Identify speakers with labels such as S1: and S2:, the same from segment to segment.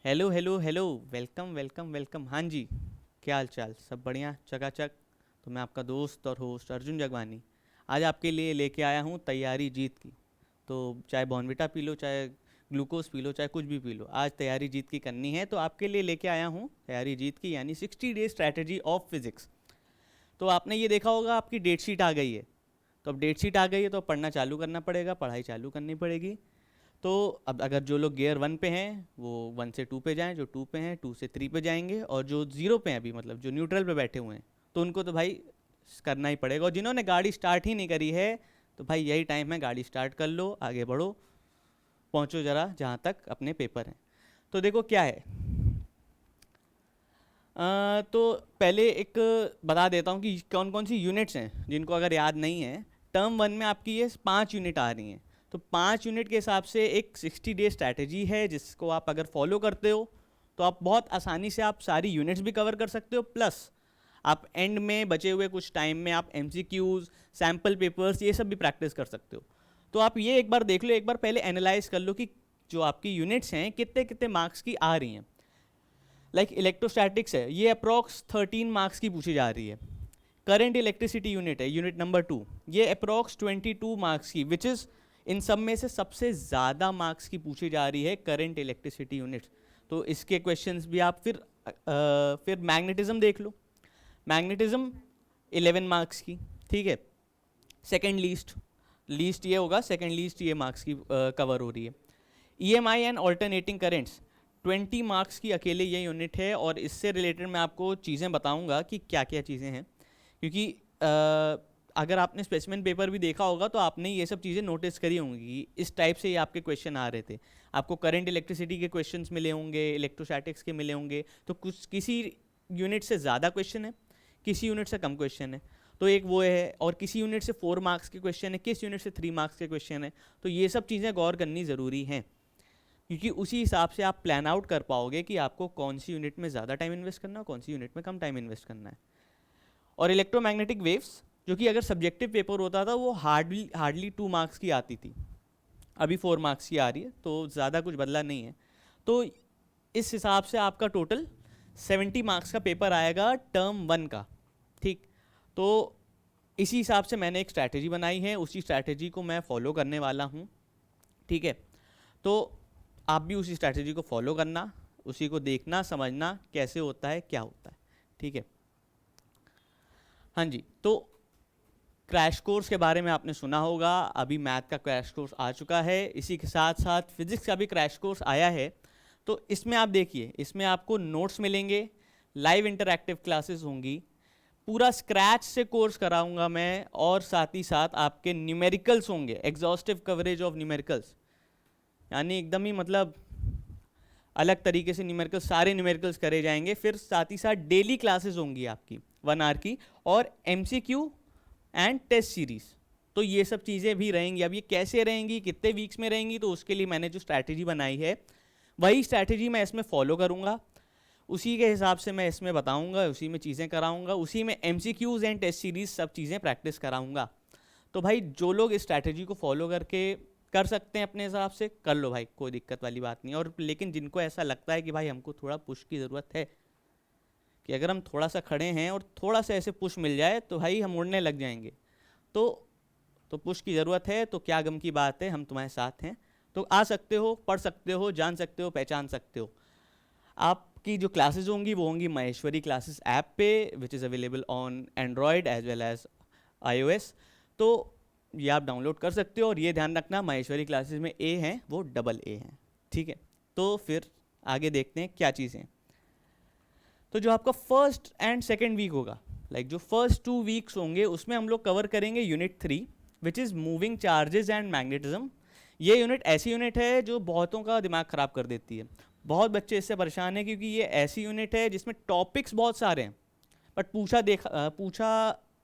S1: Hello hello hello. Welcome welcome welcome. हाँ जी, क्या हाल चाल? सब बढ़िया चकाचक। तो मैं आपका दोस्त और होस्ट अर्जुन जगवानी आज आपके लिए लेके आया हूँ तैयारी जीत की। तो चाहे बॉर्नविटा पी लो, चाहे ग्लूकोज पी लो, चाहे कुछ भी पी लो, आज तैयारी जीत की करनी है। तो आपके लिए लेके आया हूँ तैयारी जीत की, यानी 60 डे स्ट्रैटेजी ऑफ फिजिक्स। तो आपने ये देखा होगा आपकी डेट शीट आ गई है। तो अब डेट शीट आ गई है तो पढ़ना चालू करना पड़ेगा, पढ़ाई चालू करनी पड़ेगी। तो अब अगर जो लोग गियर 1 पे हैं वो 1 से 2 पे जाएं, जो 2 पे हैं 2 से 3 पे जाएंगे, और जो 0 पे हैं अभी, मतलब जो न्यूट्रल पे बैठे हुए हैं, तो उनको तो भाई करना ही पड़ेगा। और जिन्होंने गाड़ी स्टार्ट ही नहीं करी है, तो भाई यही टाइम है, गाड़ी स्टार्ट कर लो, आगे बढ़ो, पहुंचो ज़रा जहाँ तक अपने पेपर हैं। तो देखो क्या है। तो पहले एक बता देता हूँ कि कौन कौन सी यूनिट्स हैं, जिनको अगर याद नहीं है। टर्म 1 में आपकी ये 5 यूनिट आ रही हैं। तो 5 यूनिट के हिसाब से एक 60 डे स्ट्रैटेजी है, जिसको आप अगर फॉलो करते हो तो आप बहुत आसानी से आप सारी यूनिट्स भी कवर कर सकते हो। प्लस आप एंड में बचे हुए कुछ टाइम में आप MCQs, सैम्पल पेपर्स, ये सब भी प्रैक्टिस कर सकते हो। तो आप ये एक बार देख लो, एक बार पहले एनालाइज कर लो कि जो आपकी यूनिट्स हैं कितने कितने मार्क्स की आ रही हैं। लाइक इलेक्ट्रोस्टैटिक्स है, ये अप्रॉक्स 13 मार्क्स की पूछी जा रही है। करंट इलेक्ट्रिसिटी यूनिट है, यूनिट नंबर 2, ये अप्रॉक्स 22 मार्क्स की, विच इज़ इन सब में से सबसे ज़्यादा मार्क्स की पूछी जा रही है करंट इलेक्ट्रिसिटी यूनिट। तो इसके क्वेश्चंस भी आप फिर मैग्नेटिज्म देख लो। मैग्नेटिज्म 11 मार्क्स की, ठीक है। सेकेंड लीस्ट, लीस्ट ये होगा, सेकेंड लीस्ट ये मार्क्स की कवर हो रही है। EMI and alternating currents 20 marks की अकेले ये यूनिट है। और इससे रिलेटेड मैं आपको चीज़ें बताऊंगा कि क्या क्या चीज़ें हैं, क्योंकि अगर आपने स्पेसिमेन पेपर भी देखा होगा तो आपने ये सब चीज़ें नोटिस करी होंगी। इस टाइप से ये आपके क्वेश्चन आ रहे थे। आपको करंट इलेक्ट्रिसिटी के क्वेश्चंस मिले होंगे, इलेक्ट्रोस्टैटिक्स के मिले होंगे। तो कुछ किसी यूनिट से ज़्यादा क्वेश्चन है, किसी यूनिट से कम क्वेश्चन है। तो एक वो है, और किसी यूनिट से 4 मार्क्स के क्वेश्चन है, किस यूनिट से 3 मार्क्स के क्वेश्चन है। तो ये सब चीज़ें गौर करनी ज़रूरी हैं, क्योंकि उसी हिसाब से आप प्लान आउट कर पाओगे कि आपको कौन सी यूनिट में ज़्यादा टाइम इन्वेस्ट करना है, कौन सी यूनिट में कम टाइम इन्वेस्ट करना है। और इलेक्ट्रोमैग्नेटिक वेव्स, जो कि अगर सब्जेक्टिव पेपर होता था वो हार्डली हार्डली 2 मार्क्स की आती थी, अभी 4 मार्क्स की आ रही है, तो ज़्यादा कुछ बदला नहीं है। तो इस हिसाब से आपका टोटल 70 मार्क्स का पेपर आएगा टर्म 1 का, ठीक। तो इसी हिसाब से मैंने एक स्ट्रैटेजी बनाई है, उसी स्ट्रैटेजी को मैं फॉलो करने वाला हूँ, ठीक है। तो आप भी उसी स्ट्रैटेजी को फॉलो करना, उसी को देखना समझना कैसे होता है, क्या होता है, ठीक है। हाँ जी, तो क्रैश कोर्स के बारे में आपने सुना होगा, अभी मैथ का क्रैश कोर्स आ चुका है, इसी के साथ साथ फिजिक्स का भी क्रैश कोर्स आया है। तो इसमें आप देखिए, इसमें आपको नोट्स मिलेंगे, लाइव इंटरैक्टिव क्लासेस होंगी, पूरा स्क्रैच से कोर्स कराऊंगा मैं, और साथ ही साथ आपके न्यूमेरिकल्स होंगे, एग्जॉस्टिव कवरेज ऑफ न्यूमेरिकल्स, यानी एकदम ही मतलब अलग तरीके से न्यूमेरिकल्स, सारे न्यूमेरिकल्स करे जाएंगे। फिर साथ ही साथ डेली क्लासेस होंगी आपकी 1 आवर की, और MCQ एंड टेस्ट सीरीज। तो ये सब चीज़ें भी रहेंगी। अब ये कैसे रहेंगी, कितने वीक्स में रहेंगी, तो उसके लिए मैंने जो स्ट्रैटेजी बनाई है वही स्ट्रैटेजी मैं इसमें फॉलो करूँगा, उसी के हिसाब से मैं इसमें बताऊँगा, उसी में चीज़ें कराऊँगा, उसी में MCQs एंड टेस्ट सीरीज सब चीज़ें प्रैक्टिस कराऊँगा। तो भाई जो लोग इस स्ट्रैटेजी को फॉलो करके कर सकते हैं अपने हिसाब से, कर लो भाई, कोई दिक्कत वाली बात नहीं। और लेकिन जिनको ऐसा लगता है कि भाई हमको थोड़ा पुश की ज़रूरत है, कि अगर हम थोड़ा सा खड़े हैं और थोड़ा सा ऐसे पुश मिल जाए तो भाई हम उड़ने लग जाएंगे, तो तो पुश की ज़रूरत है, तो क्या गम की बात है, हम तुम्हारे साथ हैं। तो आ सकते हो, पढ़ सकते हो, जान सकते हो, पहचान सकते हो। आपकी जो क्लासेस होंगी वो होंगी माहेश्वरी क्लासेस ऐप पे, which is available on Android as well as iOS। तो ये आप डाउनलोड कर सकते हो, और ये ध्यान रखना माहेश्वरी क्लासेस में ए हैं वो डबल ए हैं, ठीक है। तो फिर आगे देखते हैं क्या चीज़ें हैं। तो जो आपका फर्स्ट एंड सेकेंड वीक होगा, लाइक जो फर्स्ट 2 वीक्स होंगे, उसमें हम लोग कवर करेंगे unit 3, which is moving charges and magnetism. ये यूनिट ऐसी यूनिट है जो बहुतों का दिमाग ख़राब कर देती है। बहुत बच्चे इससे परेशान हैं, क्योंकि ये ऐसी यूनिट है जिसमें टॉपिक्स बहुत सारे हैं, बट पूछा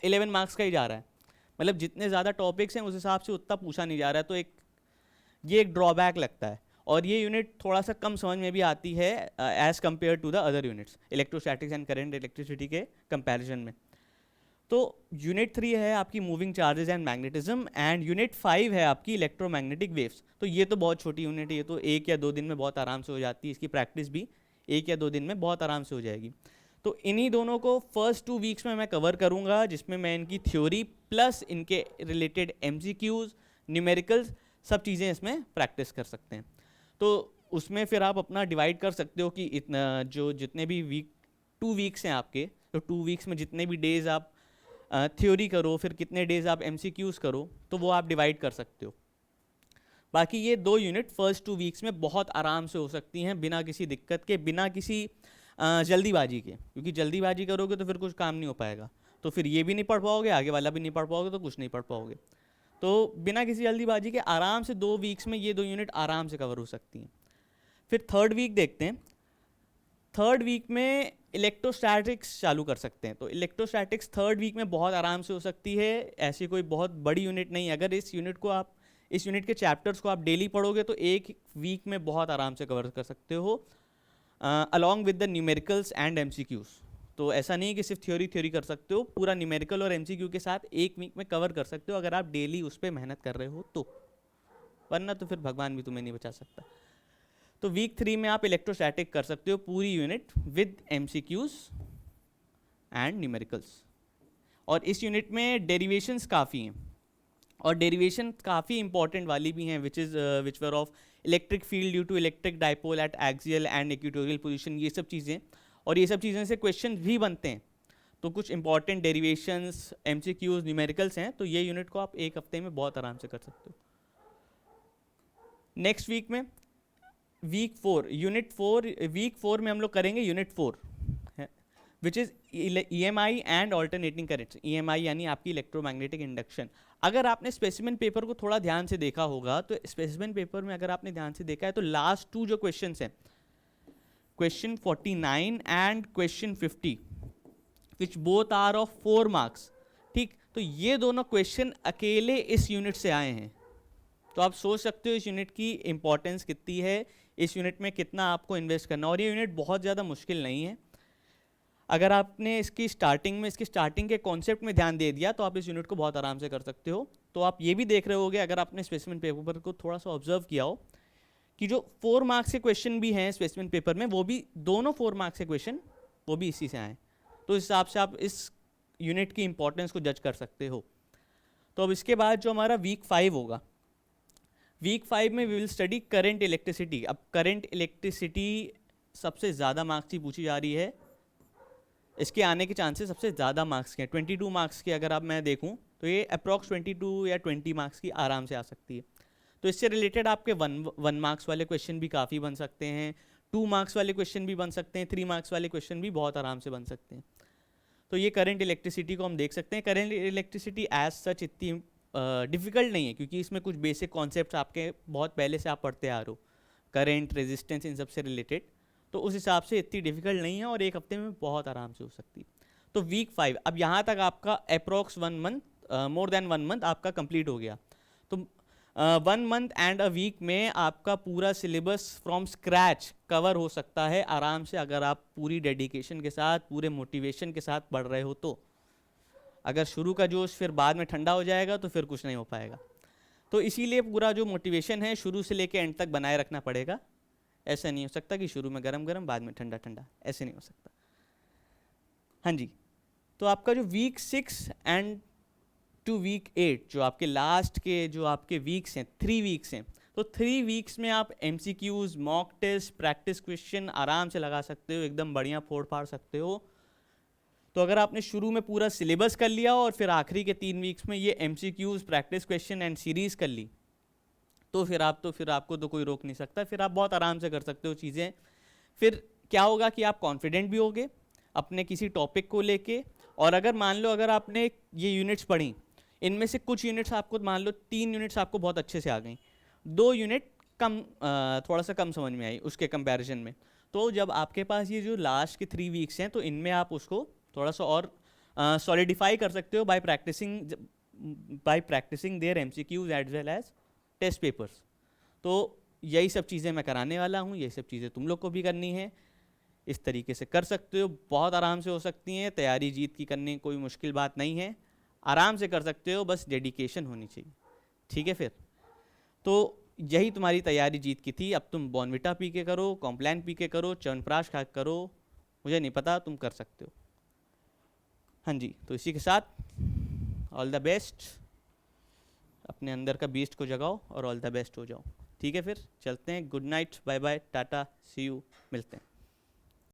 S1: 11 मार्क्स का ही जा रहा है। मतलब जितने ज़्यादा टॉपिक्स हैं उस हिसाब से उतना पूछा नहीं जा रहा है, तो ये एक ड्रॉबैक लगता है। और ये यूनिट थोड़ा सा कम समझ में भी आती है as compare to the other units, electrostatics and current electricity के कंपैरिजन में। तो यूनिट 3 है आपकी moving charges and magnetism, and unit 5 है आपकी इलेक्ट्रोमैग्नेटिक वेव्स। तो ये तो बहुत छोटी यूनिट है, ये तो 1 या 2 दिन में बहुत आराम से हो जाती है, इसकी प्रैक्टिस भी 1 या 2 दिन में बहुत आराम से हो जाएगी। तो इन्हीं दोनों को फर्स्ट 2 वीक्स में मैं कवर करूँगा, जिसमें मैं इनकी थ्योरी प्लस इनके रिलेटेड MCQs, न्यूमेरिकल्स, सब चीज़ें इसमें प्रैक्टिस कर सकते हैं। तो उसमें फिर आप अपना डिवाइड कर सकते हो कि इतना जो जितने भी 2 वीक्स हैं आपके, तो 2 वीक्स में जितने भी डेज आप थ्योरी करो, फिर कितने डेज आप MCQs करो, तो वो आप डिवाइड कर सकते हो। बाकी ये 2 यूनिट फर्स्ट 2 वीक्स में बहुत आराम से हो सकती हैं, बिना किसी दिक्कत के, बिना किसी जल्दीबाजी के, क्योंकि जल्दीबाजी करोगे तो फिर कुछ काम नहीं हो पाएगा, तो फिर ये भी नहीं पढ़ पाओगे, आगे वाला भी नहीं पढ़ पाओगे, तो कुछ नहीं पढ़ पाओगे। तो बिना किसी जल्दीबाजी के आराम से 2 वीक्स में ये 2 यूनिट आराम से कवर हो सकती हैं। फिर थर्ड वीक देखते हैं। थर्ड वीक में इलेक्ट्रोस्टैटिक्स चालू कर सकते हैं। तो इलेक्ट्रोस्टैटिक्स थर्ड वीक में बहुत आराम से हो सकती है, ऐसी कोई बहुत बड़ी यूनिट नहीं। अगर इस यूनिट के चैप्टर्स को आप डेली पढ़ोगे तो 1 वीक में बहुत आराम से कवर कर सकते हो, along with the numericals and MCQs। तो ऐसा नहीं कि सिर्फ थ्योरी कर सकते हो, पूरा न्यूमेरिकल और MCQ के साथ 1 वीक में कवर कर सकते हो, अगर आप डेली उस पर मेहनत कर रहे हो तो, वरना तो फिर भगवान भी तुम्हें नहीं बचा सकता। तो वीक 3 में आप इलेक्ट्रोस्टैटिक कर सकते हो पूरी unit with MCQs and numericals. और इस यूनिट में डेरिवेशंस काफ़ी हैं, और डेरिवेशन काफ़ी इंपॉर्टेंट वाली भी हैं, which were of electric field due to electric dipole at axial and equatorial position, ये सब चीज़ें, और ये सब चीज़ें से क्वेश्चन भी बनते हैं। तो कुछ इंपॉर्टेंट डेरिवेशंस, MCQs, न्यूमेरिकल्स हैं, तो ये यूनिट को आप 1 हफ्ते में बहुत आराम से कर सकते हो। नेक्स्ट वीक में वीक 4 में हम लोग करेंगे unit 4, which is EMI and alternating currents. EMI यानी आपकी इलेक्ट्रोमैग्नेटिक इंडक्शन। अगर आपने स्पेसिमेन पेपर को थोड़ा ध्यान से देखा होगा, तो स्पेसिमेन पेपर में अगर आपने ध्यान से देखा है तो लास्ट 2 जो क्वेश्चन हैं, question 49 and question 50, which both are of 4 marks, ठीक, तो ये दोनों क्वेश्चन अकेले इस यूनिट से आए हैं। तो आप सोच सकते हो इस यूनिट की इंपॉर्टेंस कितनी है, इस यूनिट में कितना आपको इन्वेस्ट करना, और ये यूनिट बहुत ज़्यादा मुश्किल नहीं है। अगर आपने इसकी स्टार्टिंग के कॉन्सेप्ट में ध्यान दे दिया तो आप इस यूनिट को बहुत आराम से कर सकते हो। तो आप ये भी देख रहे होगे, अगर आपने स्पेसिमेन पेपर को थोड़ा सा ऑब्जर्व किया हो, कि जो 4 मार्क्स के क्वेश्चन भी हैं स्पेसिमेन पेपर में, वो भी दोनों 4 मार्क्स के क्वेश्चन वो भी इसी से आए। तो इस हिसाब से आप इस यूनिट की इंपॉर्टेंस को जज कर सकते हो। तो अब इसके बाद जो हमारा वीक 5 होगा, वीक 5 में we will study current electricity. अब करंट इलेक्ट्रिसिटी सबसे ज़्यादा मार्क्स की पूछी जा रही है, इसके आने के चांसेस सबसे ज़्यादा मार्क्स के हैं। 22 मार्क्स की अगर आप मैं देखूं तो ये अप्रॉक्स 22 या 20 मार्क्स की आराम से आ सकती है। तो इससे रिलेटेड आपके 1 मार्क्स वाले क्वेश्चन भी काफ़ी बन सकते हैं, 2 मार्क्स वाले क्वेश्चन भी बन सकते हैं, 3 मार्क्स वाले क्वेश्चन भी बहुत आराम से बन सकते हैं। तो ये करंट इलेक्ट्रिसिटी को हम देख सकते हैं। करंट इलेक्ट्रिसिटी एज सच इतनी डिफ़िकल्ट नहीं है, क्योंकि इसमें कुछ बेसिक कॉन्सेप्ट्स आपके बहुत पहले से आप पढ़ते आ रहे हो, करंट, रेजिस्टेंस, इन सब से रिलेटेड। तो उस हिसाब से इतनी डिफ़िकल्ट नहीं है, और 1 हफ्ते में बहुत आराम से हो सकती है। तो वीक 5, अब यहाँ तक आपका approx 1 month, more than 1 month आपका कंप्लीट हो गया। तो 1 मंथ एंड अ वीक में आपका पूरा सिलेबस फ्रॉम स्क्रैच कवर हो सकता है आराम से, अगर आप पूरी डेडिकेशन के साथ, पूरे मोटिवेशन के साथ पढ़ रहे हो तो। अगर शुरू का जोश फिर बाद में ठंडा हो जाएगा तो फिर कुछ नहीं हो पाएगा। तो इसीलिए पूरा जो मोटिवेशन है शुरू से लेके एंड तक बनाए रखना पड़ेगा। ऐसा नहीं हो सकता कि शुरू में गरम गरम बाद में ठंडा ठंडा, ऐसे नहीं हो सकता। हाँ जी, तो आपका जो वीक 6 एंड टू वीक 8 जो आपके लास्ट के जो आपके वीक्स हैं, 3 वीक्स हैं, तो 3 वीक्स में आप MCQs, mock test, practice question आराम से लगा सकते हो, एकदम बढ़िया फोड़ फाड़ सकते हो। तो अगर आपने शुरू में पूरा सिलेबस कर लिया और फिर आखिरी के 3 वीक्स में ये MCQs, practice question and series कर ली, तो फिर आपको तो कोई रोक नहीं सकता, फिर आप बहुत आराम से कर सकते हो चीज़ें। फिर क्या होगा कि आप कॉन्फिडेंट भी होगे अपने किसी टॉपिक को लेके। और अगर मान लो अगर आपने ये यूनिट्स पढ़ी, इनमें से कुछ यूनिट्स आपको, मान लो 3 यूनिट्स आपको बहुत अच्छे से आ गई, 2 यूनिट थोड़ा सा कम समझ में आई उसके कंपैरिजन में, तो जब आपके पास ये जो लास्ट के 3 वीक्स हैं, तो इनमें आप उसको थोड़ा सा और सॉलिडिफाई कर सकते हो by practising their MCQs as well as test papers. तो यही सब चीज़ें मैं कराने वाला हूँ, यही सब चीज़ें तुम लोग को भी करनी है। इस तरीके से कर सकते हो, बहुत आराम से हो सकती हैं। तैयारी जीत की करने की कोई मुश्किल बात नहीं है, आराम से कर सकते हो, बस डेडिकेशन होनी चाहिए। ठीक है, फिर तो यही तुम्हारी तैयारी जीत की थी। अब तुम बॉर्नविटा पी के करो, कॉम्प्लान पी के करो, च्यवनप्राश खा के करो, मुझे नहीं पता, तुम कर सकते हो। हाँ जी, तो इसी के साथ ऑल द बेस्ट, अपने अंदर का बीस्ट को जगाओ और ऑल द बेस्ट हो जाओ। ठीक है, फिर चलते हैं। Good night, bye bye, tata, see you, मिलते हैं।